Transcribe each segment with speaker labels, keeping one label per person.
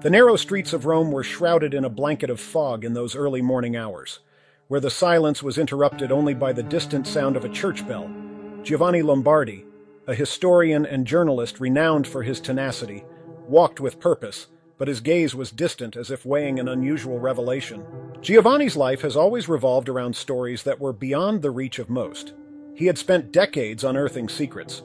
Speaker 1: The narrow streets of Rome were shrouded in a blanket of fog in those early morning hours, where the silence was interrupted only by the distant sound of a church bell. Giovanni Lombardi, a historian and journalist renowned for his tenacity, walked with purpose, but his gaze was distant as if weighing an unusual revelation. Giovanni's life has always revolved around stories that were beyond the reach of most. He had spent decades unearthing secrets,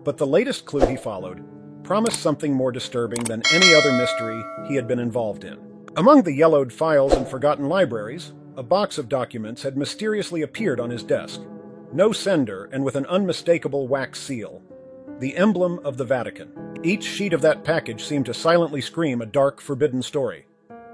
Speaker 1: but the latest clue he followed promised something more disturbing than any other mystery he had been involved in. Among the yellowed files and forgotten libraries, a box of documents had mysteriously appeared on his desk. No sender and with an unmistakable wax seal. The emblem of the Vatican. Each sheet of that package seemed to silently scream a dark, forbidden story.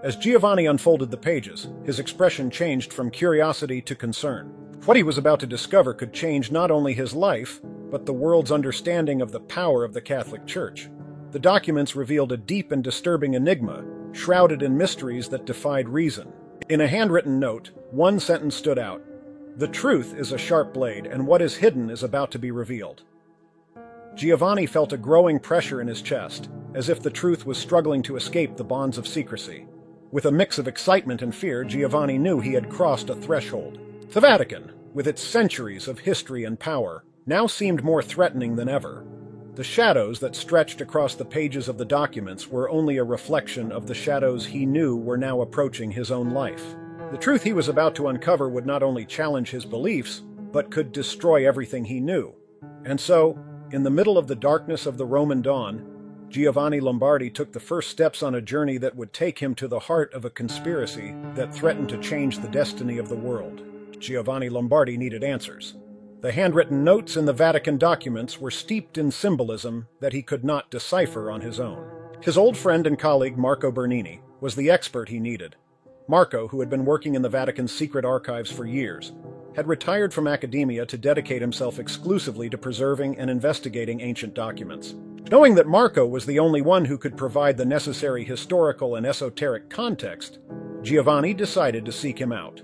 Speaker 1: As Giovanni unfolded the pages, his expression changed from curiosity to concern. What he was about to discover could change not only his life, but the world's understanding of the power of the Catholic Church. The documents revealed a deep and disturbing enigma, shrouded in mysteries that defied reason. In a handwritten note, one sentence stood out. "The truth is a sharp blade, and what is hidden is about to be revealed." Giovanni felt a growing pressure in his chest, as if the truth was struggling to escape the bonds of secrecy. With a mix of excitement and fear, Giovanni knew he had crossed a threshold. The Vatican, with its centuries of history and power, now seemed more threatening than ever. The shadows that stretched across the pages of the documents were only a reflection of the shadows he knew were now approaching his own life. The truth he was about to uncover would not only challenge his beliefs, but could destroy everything he knew. And so, in the middle of the darkness of the Roman dawn, Giovanni Lombardi took the first steps on a journey that would take him to the heart of a conspiracy that threatened to change the destiny of the world. Giovanni Lombardi needed answers. The handwritten notes in the Vatican documents were steeped in symbolism that he could not decipher on his own. His old friend and colleague Marco Bernini was the expert he needed. Marco, who had been working in the Vatican's secret archives for years, had retired from academia to dedicate himself exclusively to preserving and investigating ancient documents. Knowing that Marco was the only one who could provide the necessary historical and esoteric context, Giovanni decided to seek him out.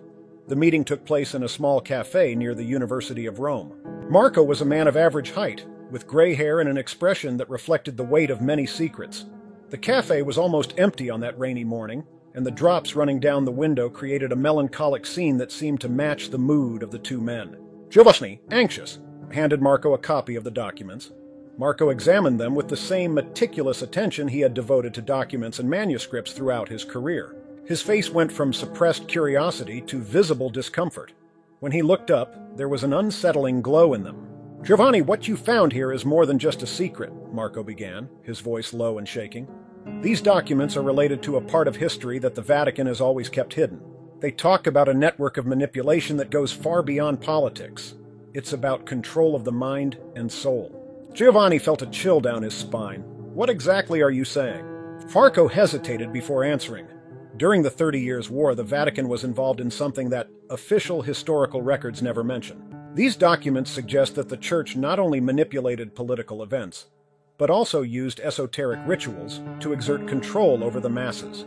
Speaker 1: The meeting took place in a small cafe near the University of Rome. Marco was a man of average height, with gray hair and an expression that reflected the weight of many secrets. The cafe was almost empty on that rainy morning, and the drops running down the window created a melancholic scene that seemed to match the mood of the two men. Giovanni, anxious, handed Marco a copy of the documents. Marco examined them with the same meticulous attention he had devoted to documents and manuscripts throughout his career. His face went from suppressed curiosity to visible discomfort. When he looked up, there was an unsettling glow in them. "Giovanni, what you found here is more than just a secret," Marco began, his voice low and shaking. "These documents are related to a part of history that the Vatican has always kept hidden. They talk about a network of manipulation that goes far beyond politics. It's about control of the mind and soul." Giovanni felt a chill down his spine. "What exactly are you saying?" Marco hesitated before answering. During the 30 Years' War, the Vatican was involved in something that official historical records never mention. These documents suggest that the Church not only manipulated political events, but also used esoteric rituals to exert control over the masses.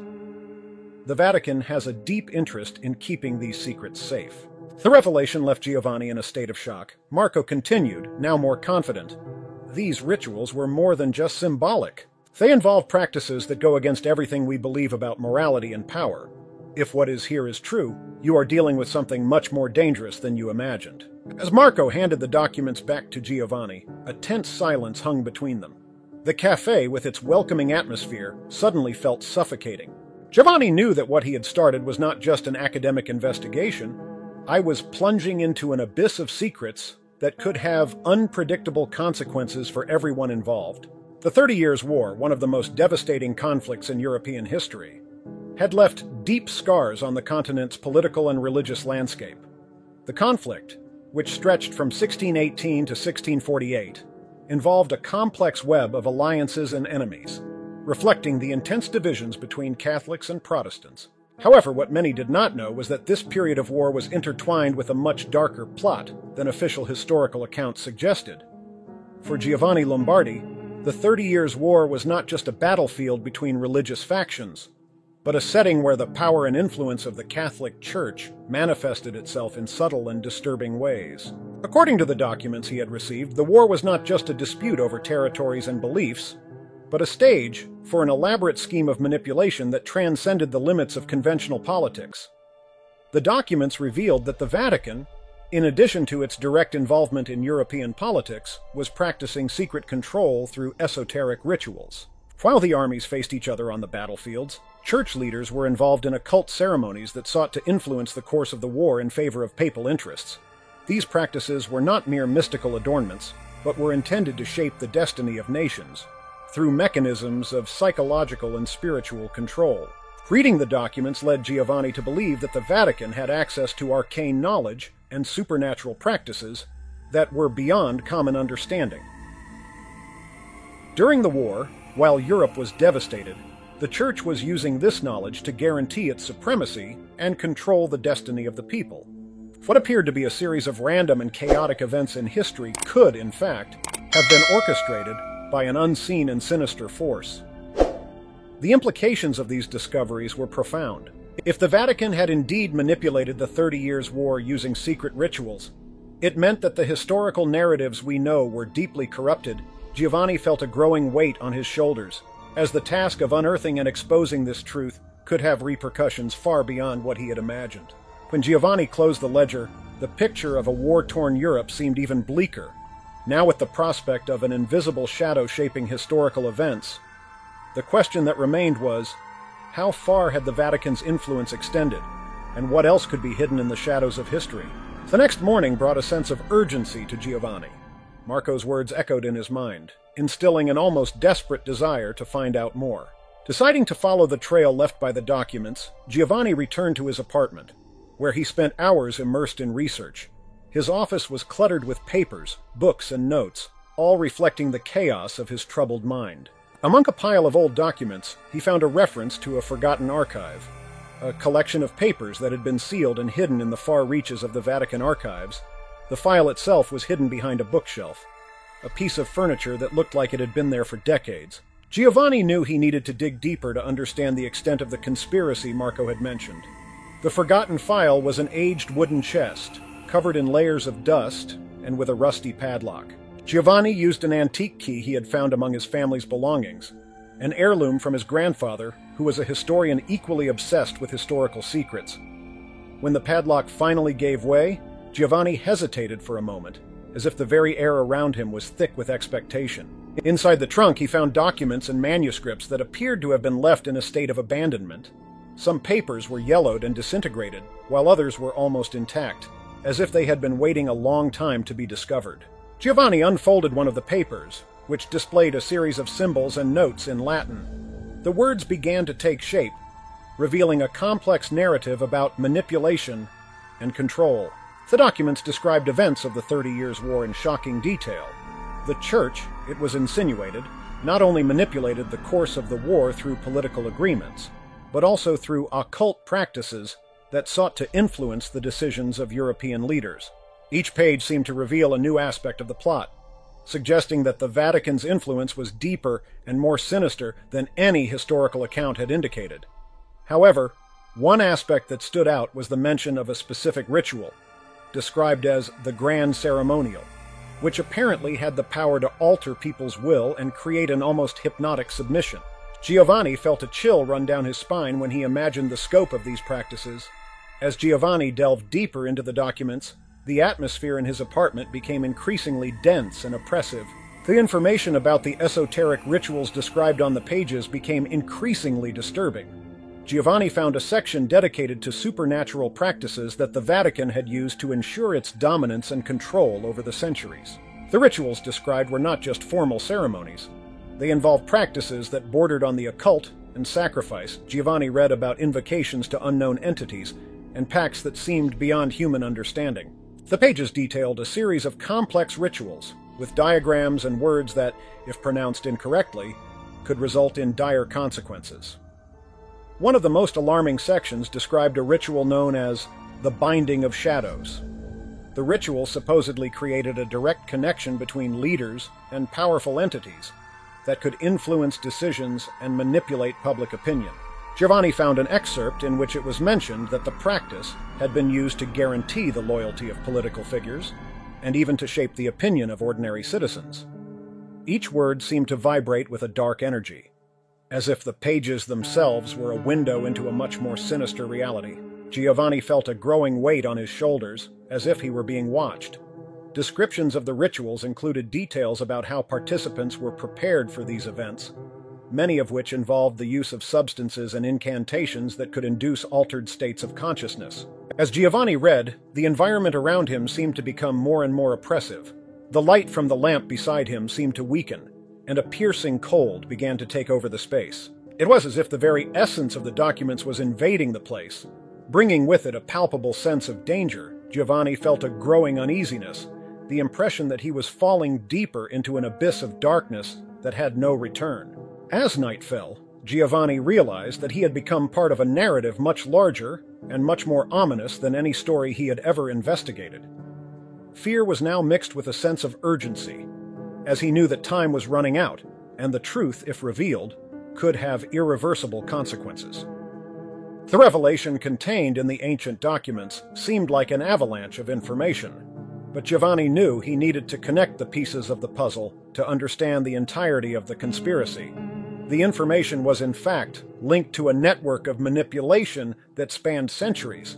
Speaker 1: The Vatican has a deep interest in keeping these secrets safe. The revelation left Giovanni in a state of shock. Marco continued, now more confident. These rituals were more than just symbolic. They involve practices that go against everything we believe about morality and power. If what is here is true, you are dealing with something much more dangerous than you imagined. As Marco handed the documents back to Giovanni, a tense silence hung between them. The cafe, with its welcoming atmosphere, suddenly felt suffocating. Giovanni knew that what he had started was not just an academic investigation. I was plunging into an abyss of secrets that could have unpredictable consequences for everyone involved. The 30 Years' War, one of the most devastating conflicts in European history, had left deep scars on the continent's political and religious landscape. The conflict, which stretched from 1618 to 1648, involved a complex web of alliances and enemies, reflecting the intense divisions between Catholics and Protestants. However, what many did not know was that this period of war was intertwined with a much darker plot than official historical accounts suggested. For Giovanni Lombardi, the 30 Years' War was not just a battlefield between religious factions, but a setting where the power and influence of the Catholic Church manifested itself in subtle and disturbing ways. According to the documents he had received, the war was not just a dispute over territories and beliefs, but a stage for an elaborate scheme of manipulation that transcended the limits of conventional politics. The documents revealed that the Vatican, in addition to its direct involvement in European politics, was practicing secret control through esoteric rituals. While the armies faced each other on the battlefields, church leaders were involved in occult ceremonies that sought to influence the course of the war in favor of papal interests. These practices were not mere mystical adornments, but were intended to shape the destiny of nations through mechanisms of psychological and spiritual control. Reading the documents led Giovanni to believe that the Vatican had access to arcane knowledge and supernatural practices that were beyond common understanding. During the war, while Europe was devastated, the Church was using this knowledge to guarantee its supremacy and control the destiny of the people. What appeared to be a series of random and chaotic events in history could, in fact, have been orchestrated by an unseen and sinister force. The implications of these discoveries were profound. If the Vatican had indeed manipulated the 30 Years' War using secret rituals, it meant that the historical narratives we know were deeply corrupted. Giovanni felt a growing weight on his shoulders, as the task of unearthing and exposing this truth could have repercussions far beyond what he had imagined. When Giovanni closed the ledger, the picture of a war-torn Europe seemed even bleaker. Now, with the prospect of an invisible shadow shaping historical events, the question that remained was, how far had the Vatican's influence extended, and what else could be hidden in the shadows of history? The next morning brought a sense of urgency to Giovanni. Marco's words echoed in his mind, instilling an almost desperate desire to find out more. Deciding to follow the trail left by the documents, Giovanni returned to his apartment, where he spent hours immersed in research. His office was cluttered with papers, books, and notes, all reflecting the chaos of his troubled mind. Among a pile of old documents, he found a reference to a forgotten archive, a collection of papers that had been sealed and hidden in the far reaches of the Vatican archives. The file itself was hidden behind a bookshelf, a piece of furniture that looked like it had been there for decades. Giovanni knew he needed to dig deeper to understand the extent of the conspiracy Marco had mentioned. The forgotten file was an aged wooden chest, covered in layers of dust and with a rusty padlock. Giovanni used an antique key he had found among his family's belongings, an heirloom from his grandfather, who was a historian equally obsessed with historical secrets. When the padlock finally gave way, Giovanni hesitated for a moment, as if the very air around him was thick with expectation. Inside the trunk, he found documents and manuscripts that appeared to have been left in a state of abandonment. Some papers were yellowed and disintegrated, while others were almost intact, as if they had been waiting a long time to be discovered. Giovanni unfolded one of the papers, which displayed a series of symbols and notes in Latin. The words began to take shape, revealing a complex narrative about manipulation and control. The documents described events of the 30 Years' War in shocking detail. The Church, it was insinuated, not only manipulated the course of the war through political agreements, but also through occult practices that sought to influence the decisions of European leaders. Each page seemed to reveal a new aspect of the plot, suggesting that the Vatican's influence was deeper and more sinister than any historical account had indicated. However, one aspect that stood out was the mention of a specific ritual, described as the Grand Ceremonial, which apparently had the power to alter people's will and create an almost hypnotic submission. Giovanni felt a chill run down his spine when he imagined the scope of these practices. As Giovanni delved deeper into the documents, the atmosphere in his apartment became increasingly dense and oppressive. The information about the esoteric rituals described on the pages became increasingly disturbing. Giovanni found a section dedicated to supernatural practices that the Vatican had used to ensure its dominance and control over the centuries. The rituals described were not just formal ceremonies. They involved practices that bordered on the occult and sacrifice. Giovanni read about invocations to unknown entities and pacts that seemed beyond human understanding. The pages detailed a series of complex rituals, with diagrams and words that, if pronounced incorrectly, could result in dire consequences. One of the most alarming sections described a ritual known as the Binding of Shadows. The ritual supposedly created a direct connection between leaders and powerful entities that could influence decisions and manipulate public opinion. Giovanni found an excerpt in which it was mentioned that the practice had been used to guarantee the loyalty of political figures, and even to shape the opinion of ordinary citizens. Each word seemed to vibrate with a dark energy, as if the pages themselves were a window into a much more sinister reality. Giovanni felt a growing weight on his shoulders, as if he were being watched. Descriptions of the rituals included details about how participants were prepared for these events, many of which involved the use of substances and incantations that could induce altered states of consciousness. As Giovanni read, the environment around him seemed to become more and more oppressive. The light from the lamp beside him seemed to weaken, and a piercing cold began to take over the space. It was as if the very essence of the documents was invading the place. Bringing with it a palpable sense of danger, Giovanni felt a growing uneasiness, the impression that he was falling deeper into an abyss of darkness that had no return. As night fell, Giovanni realized that he had become part of a narrative much larger and much more ominous than any story he had ever investigated. Fear was now mixed with a sense of urgency, as he knew that time was running out, and the truth, if revealed, could have irreversible consequences. The revelation contained in the ancient documents seemed like an avalanche of information, but Giovanni knew he needed to connect the pieces of the puzzle to understand the entirety of the conspiracy. The information was in fact linked to a network of manipulation that spanned centuries,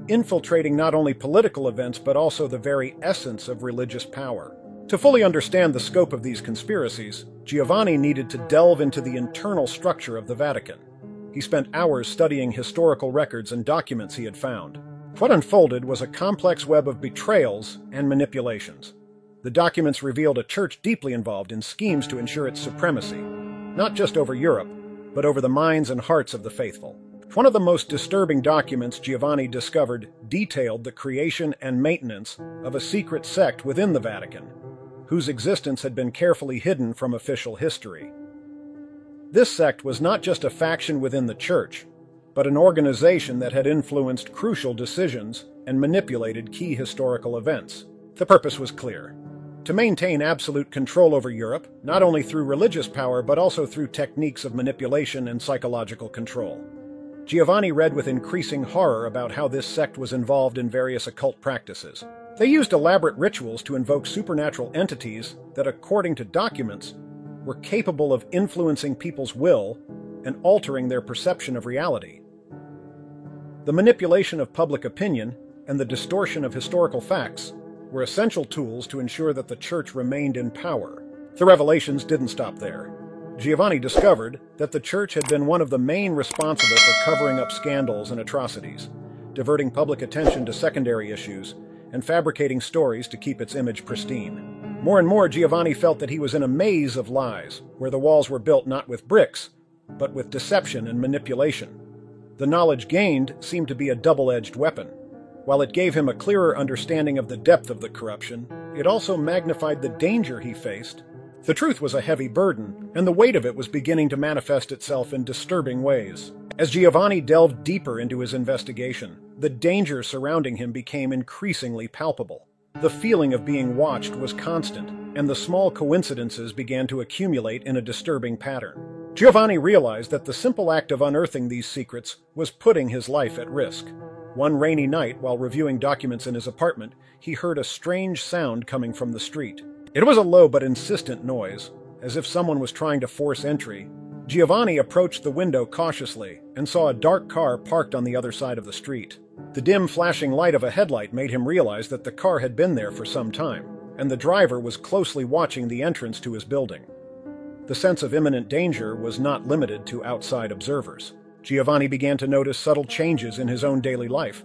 Speaker 1: infiltrating not only political events but also the very essence of religious power. To fully understand the scope of these conspiracies, Giovanni needed to delve into the internal structure of the Vatican. He spent hours studying historical records and documents he had found. What unfolded was a complex web of betrayals and manipulations. The documents revealed a church deeply involved in schemes to ensure its supremacy, not just over Europe, but over the minds and hearts of the faithful. One of the most disturbing documents Giovanni discovered detailed the creation and maintenance of a secret sect within the Vatican, whose existence had been carefully hidden from official history. This sect was not just a faction within the church, but an organization that had influenced crucial decisions and manipulated key historical events. The purpose was clear: to maintain absolute control over Europe, not only through religious power but also through techniques of manipulation and psychological control. Giovanni read with increasing horror about how this sect was involved in various occult practices. They used elaborate rituals to invoke supernatural entities that, according to documents, were capable of influencing people's will and altering their perception of reality. The manipulation of public opinion and the distortion of historical facts were essential tools to ensure that the church remained in power. The revelations didn't stop there. Giovanni discovered that the church had been one of the main responsible for covering up scandals and atrocities, diverting public attention to secondary issues, and fabricating stories to keep its image pristine. More and more, Giovanni felt that he was in a maze of lies, where the walls were built not with bricks, but with deception and manipulation. The knowledge gained seemed to be a double-edged weapon. While it gave him a clearer understanding of the depth of the corruption, it also magnified the danger he faced. The truth was a heavy burden, and the weight of it was beginning to manifest itself in disturbing ways. As Giovanni delved deeper into his investigation, the danger surrounding him became increasingly palpable. The feeling of being watched was constant, and the small coincidences began to accumulate in a disturbing pattern. Giovanni realized that the simple act of unearthing these secrets was putting his life at risk. One rainy night, while reviewing documents in his apartment, he heard a strange sound coming from the street. It was a low but insistent noise, as if someone was trying to force entry. Giovanni approached the window cautiously and saw a dark car parked on the other side of the street. The dim flashing light of a headlight made him realize that the car had been there for some time, and the driver was closely watching the entrance to his building. The sense of imminent danger was not limited to outside observers. Giovanni began to notice subtle changes in his own daily life.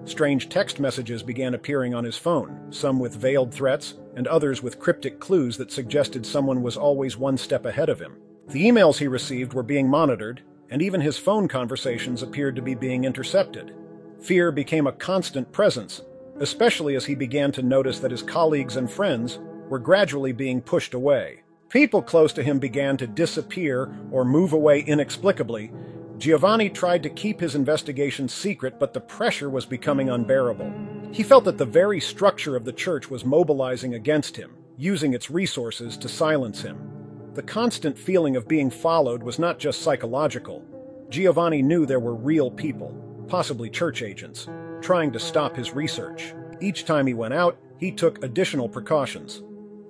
Speaker 1: Strange text messages began appearing on his phone, some with veiled threats, and others with cryptic clues that suggested someone was always one step ahead of him. The emails he received were being monitored, and even his phone conversations appeared to be being intercepted. Fear became a constant presence, especially as he began to notice that his colleagues and friends were gradually being pushed away. People close to him began to disappear or move away inexplicably. Giovanni tried to keep his investigation secret, but the pressure was becoming unbearable. He felt that the very structure of the church was mobilizing against him, using its resources to silence him. The constant feeling of being followed was not just psychological. Giovanni knew there were real people, possibly church agents, trying to stop his research. Each time he went out, he took additional precautions.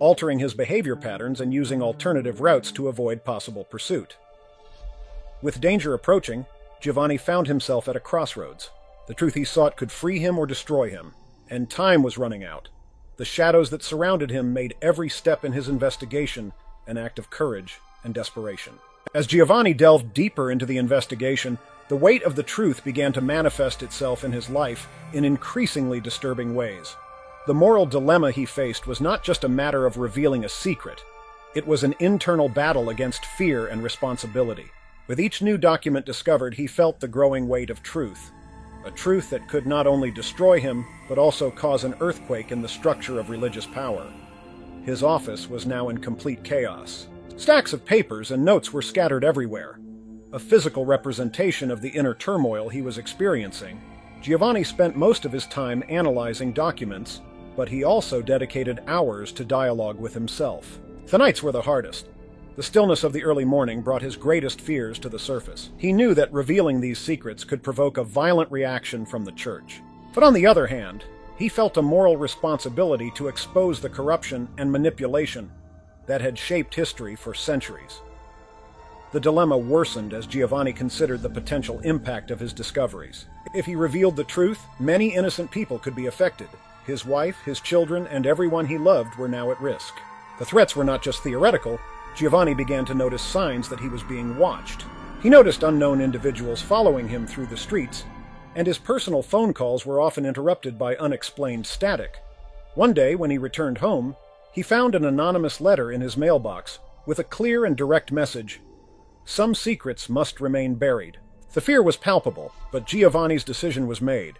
Speaker 1: altering his behavior patterns and using alternative routes to avoid possible pursuit. With danger approaching, Giovanni found himself at a crossroads. The truth he sought could free him or destroy him, and time was running out. The shadows that surrounded him made every step in his investigation an act of courage and desperation. As Giovanni delved deeper into the investigation, the weight of the truth began to manifest itself in his life in increasingly disturbing ways. The moral dilemma he faced was not just a matter of revealing a secret. It was an internal battle against fear and responsibility. With each new document discovered, he felt the growing weight of truth. A truth that could not only destroy him, but also cause an earthquake in the structure of religious power. His office was now in complete chaos. Stacks of papers and notes were scattered everywhere. A physical representation of the inner turmoil he was experiencing, Giovanni spent most of his time analyzing documents, but he also dedicated hours to dialogue with himself. The nights were the hardest. The stillness of the early morning brought his greatest fears to the surface. He knew that revealing these secrets could provoke a violent reaction from the church. But on the other hand, he felt a moral responsibility to expose the corruption and manipulation that had shaped history for centuries. The dilemma worsened as Giovanni considered the potential impact of his discoveries. If he revealed the truth, many innocent people could be affected. His wife, his children, and everyone he loved were now at risk. The threats were not just theoretical. Giovanni began to notice signs that he was being watched. He noticed unknown individuals following him through the streets, and his personal phone calls were often interrupted by unexplained static. One day, when he returned home, he found an anonymous letter in his mailbox with a clear and direct message: "Some secrets must remain buried." The fear was palpable, but Giovanni's decision was made.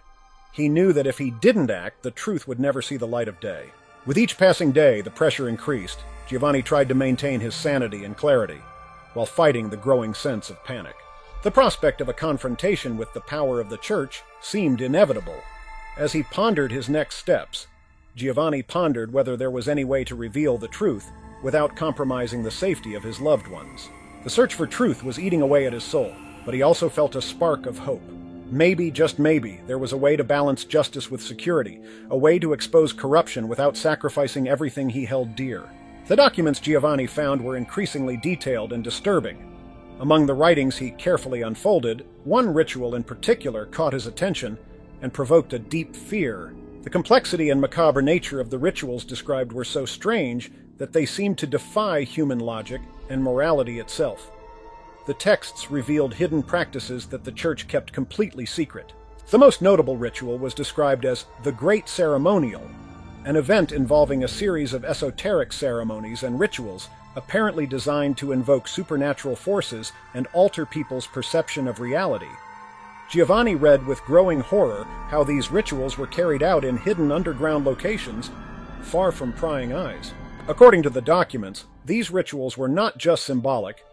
Speaker 1: He knew that if he didn't act, the truth would never see the light of day. With each passing day, the pressure increased. Giovanni tried to maintain his sanity and clarity, while fighting the growing sense of panic. The prospect of a confrontation with the power of the church seemed inevitable. As he pondered his next steps, Giovanni pondered whether there was any way to reveal the truth without compromising the safety of his loved ones. The search for truth was eating away at his soul, but he also felt a spark of hope. Maybe, just maybe, there was a way to balance justice with security, a way to expose corruption without sacrificing everything he held dear. The documents Giovanni found were increasingly detailed and disturbing. Among the writings he carefully unfolded, one ritual in particular caught his attention and provoked a deep fear. The complexity and macabre nature of the rituals described were so strange that they seemed to defy human logic and morality itself. The texts revealed hidden practices that the church kept completely secret. The most notable ritual was described as the Great Ceremonial, an event involving a series of esoteric ceremonies and rituals apparently designed to invoke supernatural forces and alter people's perception of reality. Giovanni read with growing horror how these rituals were carried out in hidden underground locations, far from prying eyes. According to the documents, these rituals were not just symbolic,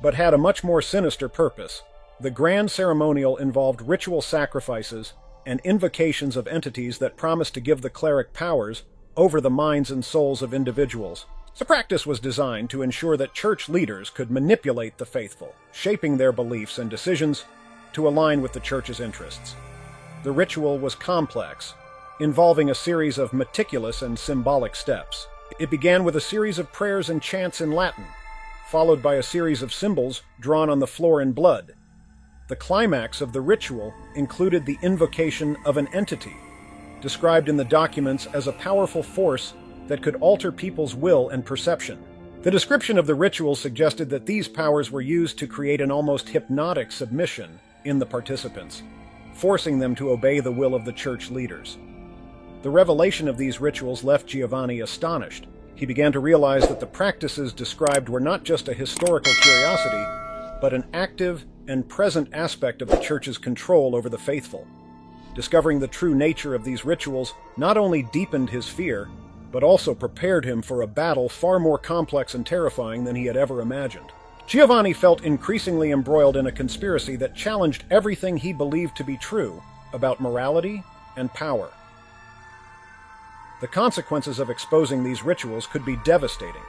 Speaker 1: but had a much more sinister purpose. The grand ceremonial involved ritual sacrifices and invocations of entities that promised to give the cleric powers over the minds and souls of individuals. The practice was designed to ensure that church leaders could manipulate the faithful, shaping their beliefs and decisions to align with the church's interests. The ritual was complex, involving a series of meticulous and symbolic steps. It began with a series of prayers and chants in Latin, followed by a series of symbols drawn on the floor in blood. The climax of the ritual included the invocation of an entity, described in the documents as a powerful force that could alter people's will and perception. The description of the ritual suggested that these powers were used to create an almost hypnotic submission in the participants, forcing them to obey the will of the church leaders. The revelation of these rituals left Giovanni astonished. He began to realize that the practices described were not just a historical curiosity, but an active and present aspect of the church's control over the faithful. Discovering the true nature of these rituals not only deepened his fear, but also prepared him for a battle far more complex and terrifying than he had ever imagined. Giovanni felt increasingly embroiled in a conspiracy that challenged everything he believed to be true about morality and power. The consequences of exposing these rituals could be devastating,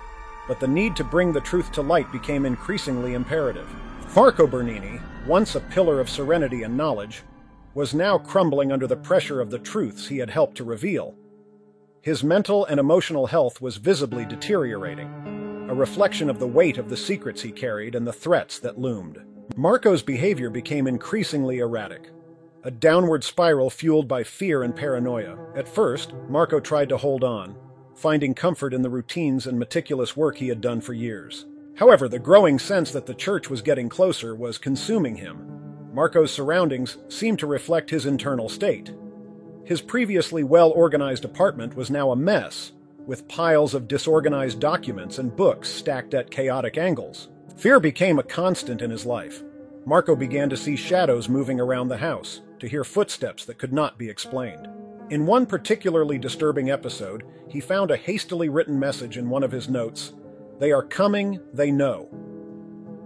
Speaker 1: but the need to bring the truth to light became increasingly imperative. Marco Bernini, once a pillar of serenity and knowledge, was now crumbling under the pressure of the truths he had helped to reveal. His mental and emotional health was visibly deteriorating, a reflection of the weight of the secrets he carried and the threats that loomed. Marco's behavior became increasingly erratic, a downward spiral fueled by fear and paranoia. At first, Marco tried to hold on, finding comfort in the routines and meticulous work he had done for years. However, the growing sense that the church was getting closer was consuming him. Marco's surroundings seemed to reflect his internal state. His previously well-organized apartment was now a mess, with piles of disorganized documents and books stacked at chaotic angles. Fear became a constant in his life. Marco began to see shadows moving around the house, to hear footsteps that could not be explained. In one particularly disturbing episode, he found a hastily written message in one of his notes. "They are coming, they know."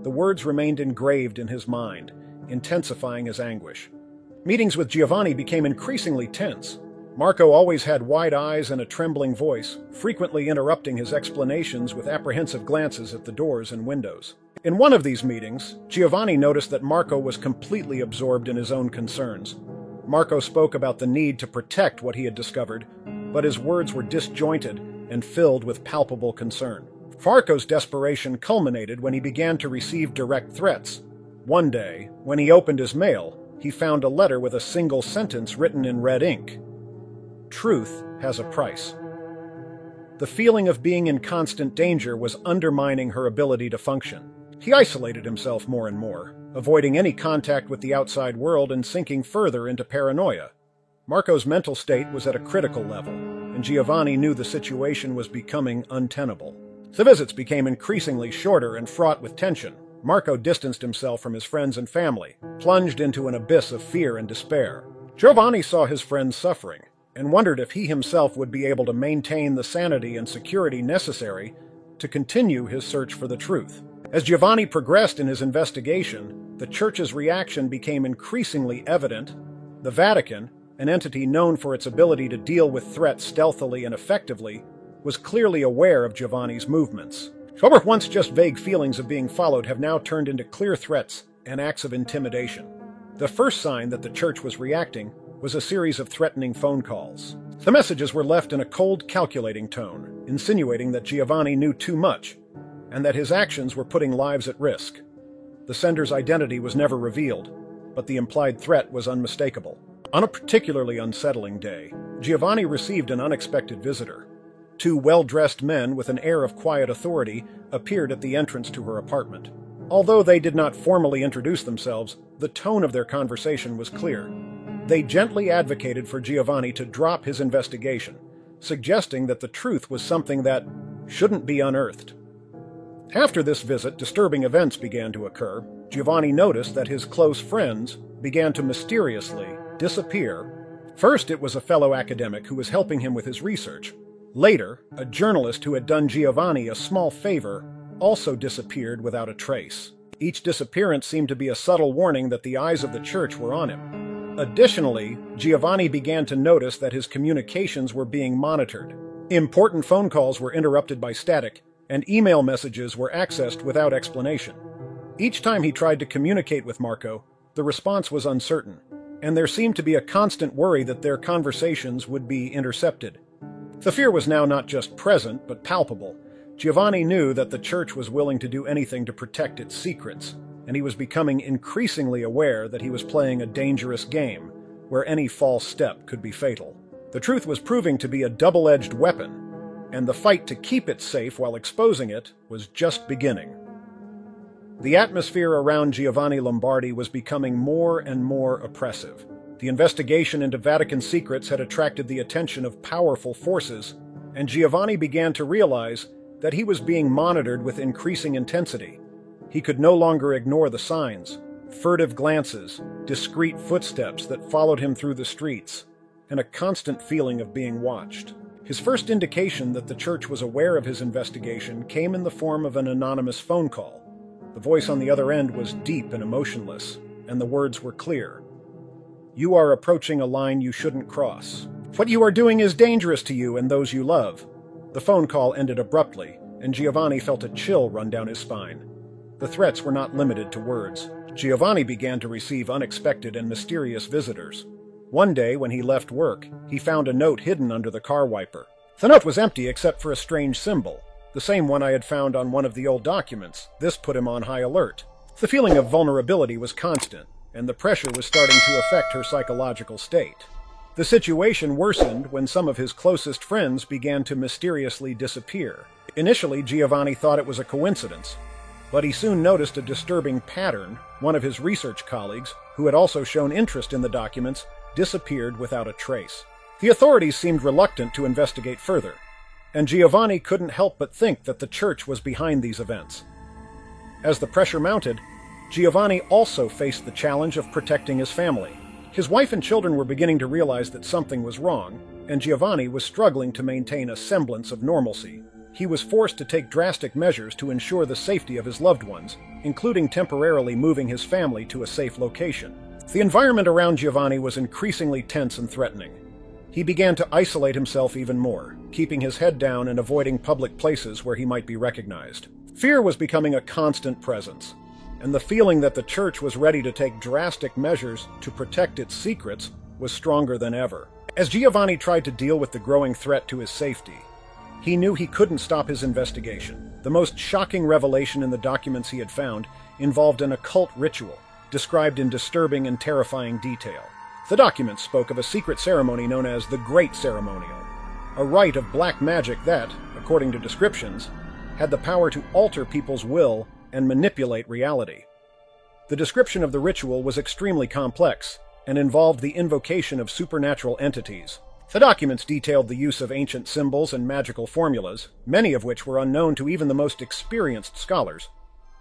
Speaker 1: The words remained engraved in his mind, intensifying his anguish. Meetings with Giovanni became increasingly tense. Marco always had wide eyes and a trembling voice, frequently interrupting his explanations with apprehensive glances at the doors and windows. In one of these meetings, Giovanni noticed that Marco was completely absorbed in his own concerns. Marco spoke about the need to protect what he had discovered, but his words were disjointed and filled with palpable concern. Marco's desperation culminated when he began to receive direct threats. One day, when he opened his mail, he found a letter with a single sentence written in red ink. "Truth has a price." The feeling of being in constant danger was undermining her ability to function. He isolated himself more and more, avoiding any contact with the outside world and sinking further into paranoia. Marco's mental state was at a critical level, and Giovanni knew the situation was becoming untenable. The visits became increasingly shorter and fraught with tension. Marco distanced himself from his friends and family, plunged into an abyss of fear and despair. Giovanni saw his friends suffering, and wondered if he himself would be able to maintain the sanity and security necessary to continue his search for the truth. As Giovanni progressed in his investigation, the Church's reaction became increasingly evident. The Vatican, an entity known for its ability to deal with threats stealthily and effectively, was clearly aware of Giovanni's movements. What were once just vague feelings of being followed have now turned into clear threats and acts of intimidation. The first sign that the Church was reacting was a series of threatening phone calls. The messages were left in a cold, calculating tone, insinuating that Giovanni knew too much, and that his actions were putting lives at risk. The sender's identity was never revealed, but the implied threat was unmistakable. On a particularly unsettling day, Giovanni received an unexpected visitor. Two well-dressed men with an air of quiet authority appeared at the entrance to her apartment. Although they did not formally introduce themselves, the tone of their conversation was clear. They gently advocated for Giovanni to drop his investigation, suggesting that the truth was something that shouldn't be unearthed. After this visit, disturbing events began to occur. Giovanni noticed that his close friends began to mysteriously disappear. First, it was a fellow academic who was helping him with his research. Later, a journalist who had done Giovanni a small favor also disappeared without a trace. Each disappearance seemed to be a subtle warning that the eyes of the Church were on him. Additionally, Giovanni began to notice that his communications were being monitored. Important phone calls were interrupted by static, and email messages were accessed without explanation. Each time he tried to communicate with Marco, the response was uncertain, and there seemed to be a constant worry that their conversations would be intercepted. The fear was now not just present, but palpable. Giovanni knew that the Church was willing to do anything to protect its secrets, and he was becoming increasingly aware that he was playing a dangerous game, where any false step could be fatal. The truth was proving to be a double-edged weapon, and the fight to keep it safe while exposing it was just beginning. The atmosphere around Giovanni Lombardi was becoming more and more oppressive. The investigation into Vatican secrets had attracted the attention of powerful forces, and Giovanni began to realize that he was being monitored with increasing intensity. He could no longer ignore the signs, furtive glances, discreet footsteps that followed him through the streets, and a constant feeling of being watched. His first indication that the Church was aware of his investigation came in the form of an anonymous phone call. The voice on the other end was deep and emotionless, and the words were clear. "You are approaching a line you shouldn't cross. What you are doing is dangerous to you and those you love." The phone call ended abruptly, and Giovanni felt a chill run down his spine. The threats were not limited to words. Giovanni began to receive unexpected and mysterious visitors. One day, when he left work, he found a note hidden under the car wiper. The note was empty except for a strange symbol, the same one I had found on one of the old documents. This put him on high alert. The feeling of vulnerability was constant, and the pressure was starting to affect her psychological state. The situation worsened when some of his closest friends began to mysteriously disappear. Initially, Giovanni thought it was a coincidence, but he soon noticed a disturbing pattern. One of his research colleagues, who had also shown interest in the documents, disappeared without a trace. The authorities seemed reluctant to investigate further, and Giovanni couldn't help but think that the church was behind these events. As the pressure mounted, Giovanni also faced the challenge of protecting his family. His wife and children were beginning to realize that something was wrong, and Giovanni was struggling to maintain a semblance of normalcy. He was forced to take drastic measures to ensure the safety of his loved ones, including temporarily moving his family to a safe location. The environment around Giovanni was increasingly tense and threatening. He began to isolate himself even more, keeping his head down and avoiding public places where he might be recognized. Fear was becoming a constant presence, and the feeling that the church was ready to take drastic measures to protect its secrets was stronger than ever. As Giovanni tried to deal with the growing threat to his safety, he knew he couldn't stop his investigation. The most shocking revelation in the documents he had found involved an occult ritual, described in disturbing and terrifying detail. The documents spoke of a secret ceremony known as the Great Ceremonial, a rite of black magic that, according to descriptions, had the power to alter people's will and manipulate reality. The description of the ritual was extremely complex and involved the invocation of supernatural entities. The documents detailed the use of ancient symbols and magical formulas, many of which were unknown to even the most experienced scholars.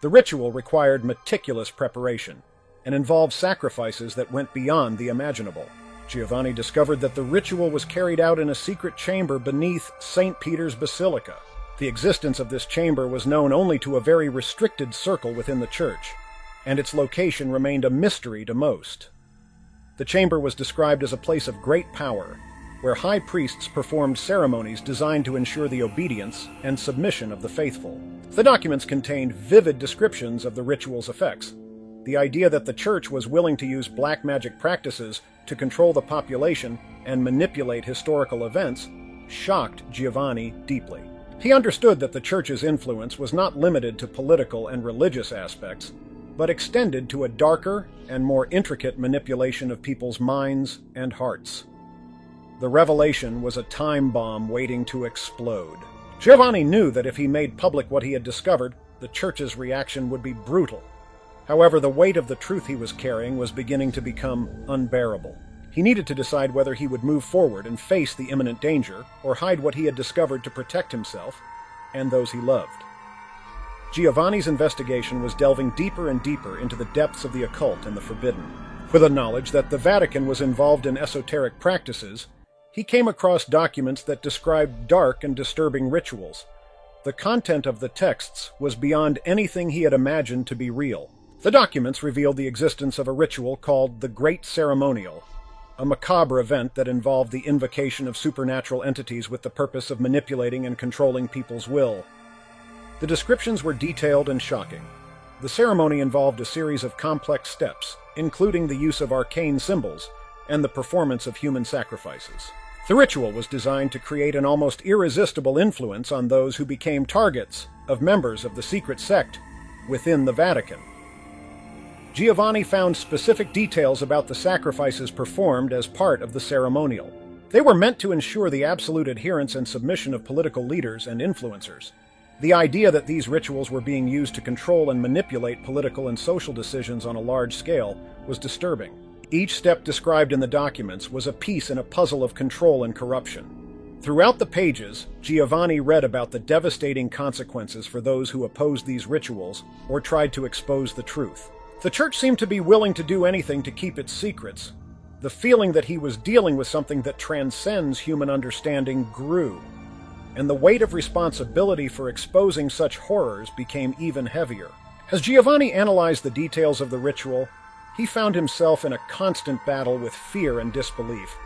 Speaker 1: The ritual required meticulous preparation and involved sacrifices that went beyond the imaginable. Giovanni discovered that the ritual was carried out in a secret chamber beneath St. Peter's Basilica. The existence of this chamber was known only to a very restricted circle within the church, and its location remained a mystery to most. The chamber was described as a place of great power, where high priests performed ceremonies designed to ensure the obedience and submission of the faithful. The documents contained vivid descriptions of the ritual's effects. The idea that the church was willing to use black magic practices to control the population and manipulate historical events shocked Giovanni deeply. He understood that the church's influence was not limited to political and religious aspects, but extended to a darker and more intricate manipulation of people's minds and hearts. The revelation was a time bomb waiting to explode. Giovanni knew that if he made public what he had discovered, the church's reaction would be brutal. However, the weight of the truth he was carrying was beginning to become unbearable. He needed to decide whether he would move forward and face the imminent danger, or hide what he had discovered to protect himself and those he loved. Giovanni's investigation was delving deeper and deeper into the depths of the occult and the forbidden. With the knowledge that the Vatican was involved in esoteric practices, he came across documents that described dark and disturbing rituals. The content of the texts was beyond anything he had imagined to be real. The documents revealed the existence of a ritual called the Great Ceremonial, a macabre event that involved the invocation of supernatural entities with the purpose of manipulating and controlling people's will. The descriptions were detailed and shocking. The ceremony involved a series of complex steps, including the use of arcane symbols and the performance of human sacrifices. The ritual was designed to create an almost irresistible influence on those who became targets of members of the secret sect within the Vatican. Giovanni found specific details about the sacrifices performed as part of the ceremonial. They were meant to ensure the absolute adherence and submission of political leaders and influencers. The idea that these rituals were being used to control and manipulate political and social decisions on a large scale was disturbing. Each step described in the documents was a piece in a puzzle of control and corruption. Throughout the pages, Giovanni read about the devastating consequences for those who opposed these rituals or tried to expose the truth. The church seemed to be willing to do anything to keep its secrets. The feeling that he was dealing with something that transcends human understanding grew, and the weight of responsibility for exposing such horrors became even heavier. As Giovanni analyzed the details of the ritual, he found himself in a constant battle with fear and disbelief.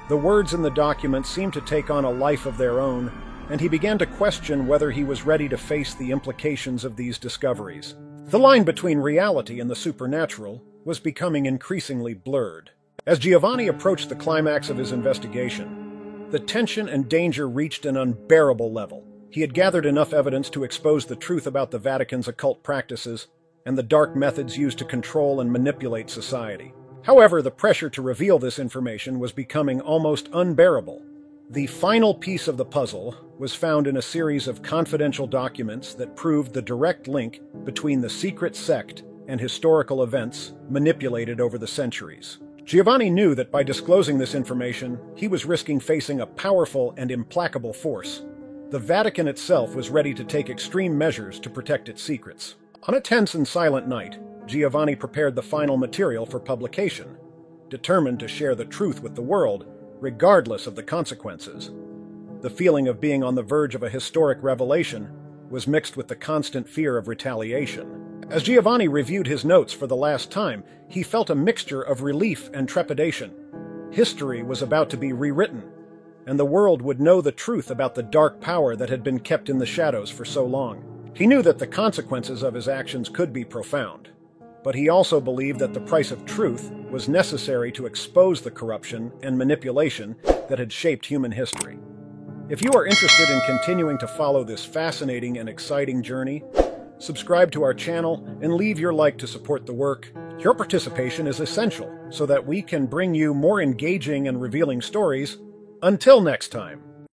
Speaker 1: The words in the document seemed to take on a life of their own, and he began to question whether he was ready to face the implications of these discoveries. The line between reality and the supernatural was becoming increasingly blurred. As Giovanni approached the climax of his investigation, The tension and danger reached an unbearable level. He had gathered enough evidence to expose the truth about the Vatican's occult practices and the dark methods used to control and manipulate society. However, the pressure to reveal this information was becoming almost unbearable. The final piece of the puzzle was found in a series of confidential documents that proved the direct link between the secret sect and historical events manipulated over the centuries. Giovanni knew that by disclosing this information, he was risking facing a powerful and implacable force. The Vatican itself was ready to take extreme measures to protect its secrets. On a tense and silent night, Giovanni prepared the final material for publication, determined to share the truth with the world, regardless of the consequences. The feeling of being on the verge of a historic revelation was mixed with the constant fear of retaliation. As Giovanni reviewed his notes for the last time, he felt a mixture of relief and trepidation. History was about to be rewritten, and the world would know the truth about the dark power that had been kept in the shadows for so long. He knew that the consequences of his actions could be profound, but he also believed that the price of truth was necessary to expose the corruption and manipulation that had shaped human history. If you are interested in continuing to follow this fascinating and exciting journey, subscribe to our channel and leave your like to support the work. Your participation is essential so that we can bring you more engaging and revealing stories. Until next time.